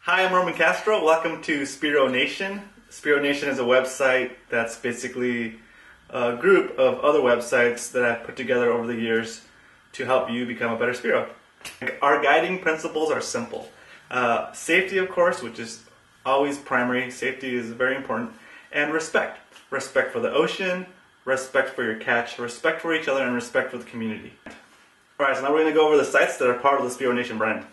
Hi, I'm Roman Castro. Welcome to SpearoNation. SpearoNation is a website that's basically a group of other websites that I've put together over the years to help you become a better Spearo. Our guiding principles are simple. Safety, of course, which is always primary. Safety is very important. And respect. Respect for the ocean, respect for your catch, respect for each other, and respect for the community. Alright, so now we're going to go over the sites that are part of the SpearoNation brand.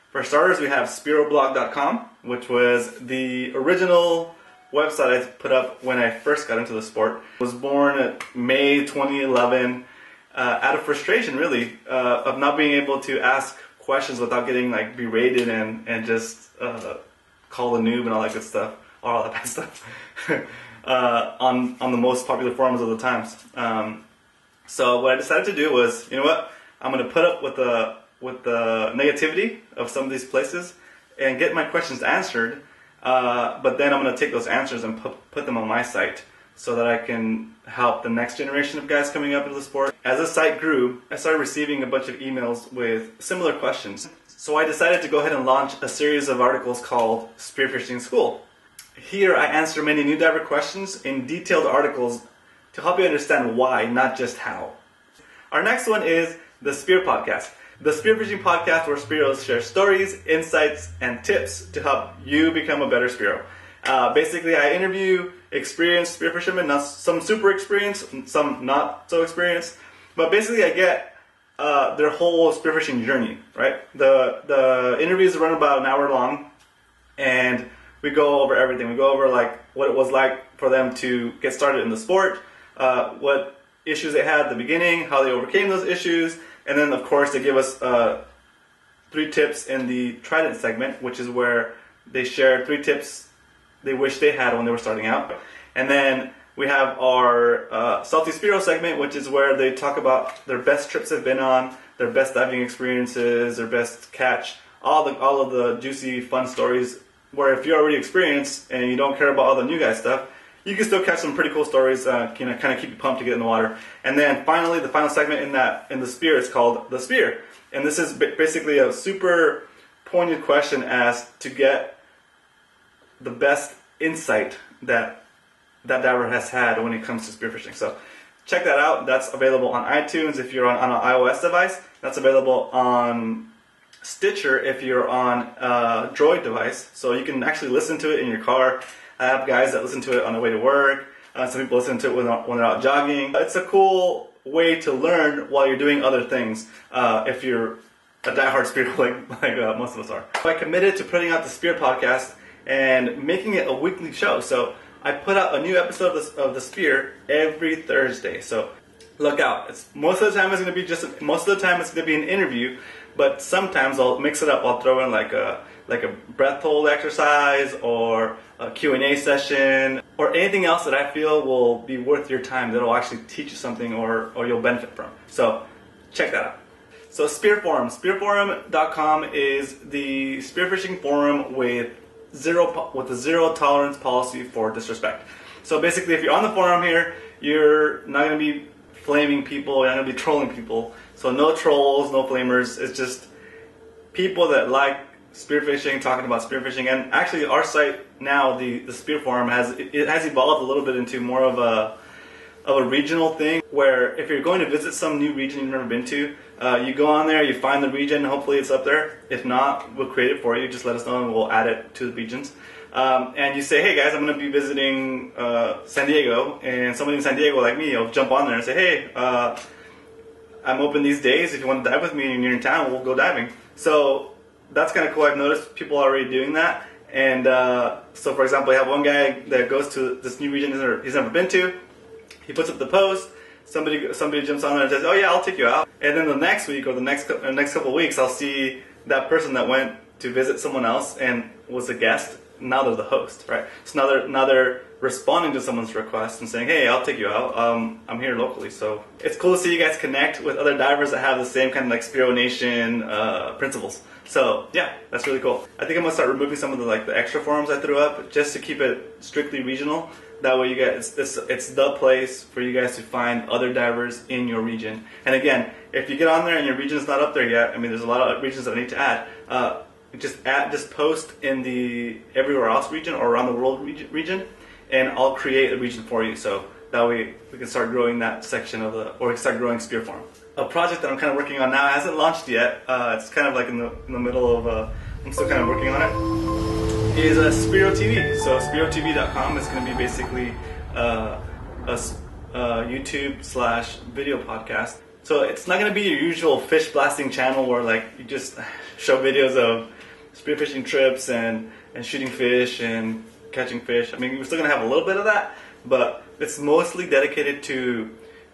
For starters, we have SpearoBlogcom, which was the original website I put up when I first got into the sport. It was born in May 2011 out of frustration, really, of not being able to ask questions without getting berated and just call a noob and all that good stuff, or all that bad stuff, on the most popular forums of the times. So what I decided to do was, you know what, I'm going to put up with the negativity of some of these places and get my questions answered, but then I'm going to take those answers and put them on my site so that I can help the next generation of guys coming up into the sport. As the site grew, I started receiving a bunch of emails with similar questions. So I decided to go ahead and launch a series of articles called Spearfishing School. Here I answer many new diver questions in detailed articles to help you understand why, not just how. Our next one is the Spear Podcast. The Spearfishing Podcast, where Spearos share stories, insights, and tips to help you become a better Spearo. Basically, I interview experienced spearfishermen, some super experienced, some not so experienced, but basically I get their whole spearfishing journey, right? The interviews run about an hour long, and we go over everything. We go over what it was like for them to get started in the sport, what issues they had at the beginning, how they overcame those issues, and then of course they give us 3 tips in the Trident segment, which is where they share 3 tips they wish they had when they were starting out. And then we have our Salty Spearo segment, which is where they talk about their best trips they've been on, their best diving experiences, their best catch, all of the juicy, fun stories, where if you're already experienced and you don't care about all the new guy stuff, you can still catch some pretty cool stories, kind of keep you pumped to get in the water. And then finally, the final segment in the Spear is called The Spear. And this is basically a super poignant question as to get the best insight that diver has had when it comes to spearfishing. So check that out. That's available on iTunes if you're on an iOS device. That's available on Stitcher if you're on a Droid device. So you can actually listen to it in your car. I have guys that listen to it on their way to work. Some people listen to it when they're out jogging. It's a cool way to learn while you're doing other things, if you're a diehard Spear like most of us are. So I committed to putting out the Spear Podcast and making it a weekly show. So I put out a new episode of the Spear every Thursday. So look out. Most of the time it's going to be an interview, but sometimes I'll mix it up. I'll throw in like a breath hold exercise or a Q&A session or anything else that I feel will be worth your time, that'll actually teach you something or you'll benefit from. So check that out. So Spearform. SpearoForm.com is the spearfishing forum with a zero tolerance policy for disrespect. So basically, if you're on the forum here, you're not going to be flaming people, you're not going to be trolling people. So no trolls, no flamers. It's just people that like spearfishing, talking about spearfishing. And actually our site now, the Spear Forum, has evolved a little bit into more of a regional thing, where if you're going to visit some new region you've never been to, you go on there, you find the region, hopefully it's up there. If not, we'll create it for you. Just let us know and we'll add it to the regions. And you say, hey guys, I'm going to be visiting San Diego, and somebody in San Diego like me will jump on there and say, hey, I'm open these days. If you want to dive with me and you're in town, we'll go diving. So that's kind of cool. I've noticed people already doing that. And so for example, I have one guy that goes to this new region he's never been to. He puts up the post, somebody jumps on there and says, oh yeah, I'll take you out. And then the next week or the next couple of weeks, I'll see that person that went to visit someone else and was a guest. Now they're the host, right? So now they're responding to someone's request and saying, hey, I'll take you out. I'm here locally. So it's cool to see you guys connect with other divers that have the same kind of SpearoNation principles. So yeah, that's really cool. I think I'm gonna start removing some of the extra forums I threw up just to keep it strictly regional. That way you guys, it's the place for you guys to find other divers in your region. And again, if you get on there and your region's not up there yet, I mean, there's a lot of regions that I need to add. just post in the everywhere else region or around the world region, and I'll create a region for you. So that way we can start growing that section of or we can start growing Spearform. A project that I'm kind of working on now hasn't launched yet. It's kind of like in the middle of. I'm still kind of working on it. Is SpearoTV. So SpearoTV.com is going to be basically a YouTube/video podcast. So it's not going to be your usual fish blasting channel where like you just show videos of spearfishing trips and shooting fish and catching fish. I mean, we're still going to have a little bit of that, but it's mostly dedicated to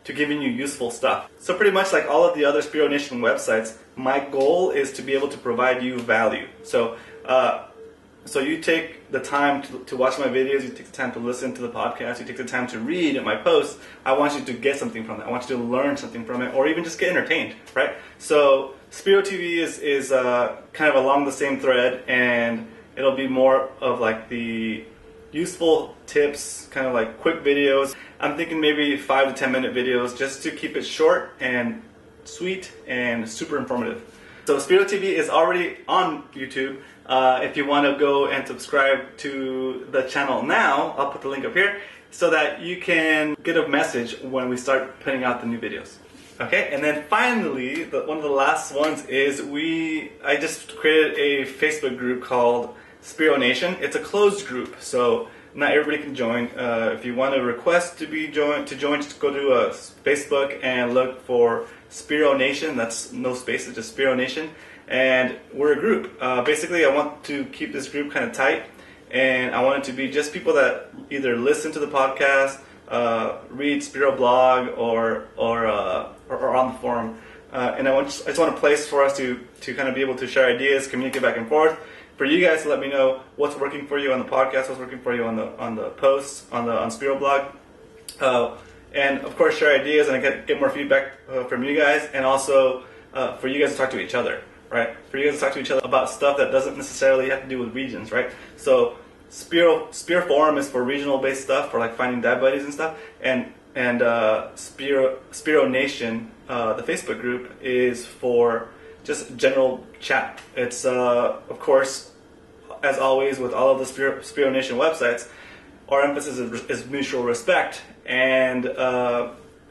giving you useful stuff. So pretty much like all of the other SpearoNation websites, my goal is to be able to provide you value. So so you take the time to watch my videos, you take the time to listen to the podcast, you take the time to read my posts. I want you to get something from it. I want you to learn something from it, or even just get entertained, right? So SpearoTV is kind of along the same thread, and it'll be more of like the useful tips, kind of like quick videos. I'm thinking maybe 5 to 10 minute videos just to keep it short and sweet and super informative. So SpearoTV is already on YouTube. If you want to go and subscribe to the channel now, I'll put the link up here so that you can get a message when we start putting out the new videos. Okay, and then finally, one of the last ones is I just created a Facebook group called SpearoNation. It's a closed group, so not everybody can join. If you want to request to join, just go to Facebook and look for SpearoNation. That's no space, it's just SpearoNation. And we're a group. Basically, I want to keep this group kind of tight, and I want it to be just people that either listen to the podcast, read SpearoBlog, or on the forum. And I just want a place for us to kind of be able to share ideas, communicate back and forth. For you guys to let me know what's working for you on the podcast, what's working for you on the posts on SpearoBlog, and of course share ideas and get more feedback from you guys, and also for you guys to talk to each other, right? For you guys to talk to each other about stuff that doesn't necessarily have to do with regions, right? So SpearoForm is for regional based stuff, for like finding dive buddies and stuff, and SpearoNation, the Facebook group, is for just general chat. It's of course, as always with all of the SpearoNation websites, our emphasis is mutual respect and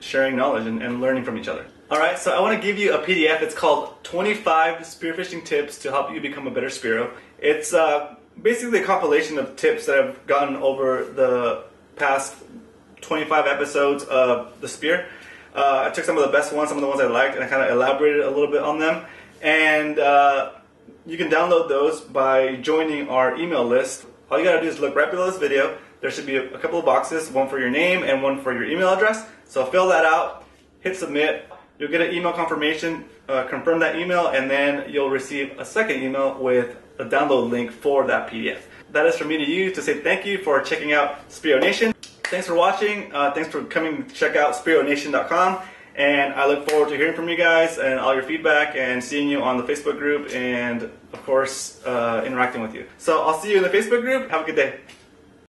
sharing knowledge and learning from each other. Alright, so I want to give you a PDF. It's called 25 Spearfishing Tips to Help You Become a Better Spearo. It's basically a compilation of tips that I've gotten over the past 25 episodes of the Spear. I took some of the best ones, some of the ones I liked, and I kind of elaborated a little bit on them. And you can download those by joining our email list. All you gotta do is look right below this video. There should be a couple of boxes, one for your name and one for your email address. So fill that out, hit submit. You'll get an email confirmation, confirm that email, and then you'll receive a second email with a download link for that PDF. That is from me to you to say thank you for checking out SpearoNation. Thanks for watching. Thanks for coming to check out SpearoNation.com. And I look forward to hearing from you guys and all your feedback and seeing you on the Facebook group and, of course, interacting with you. So I'll see you in the Facebook group. Have a good day.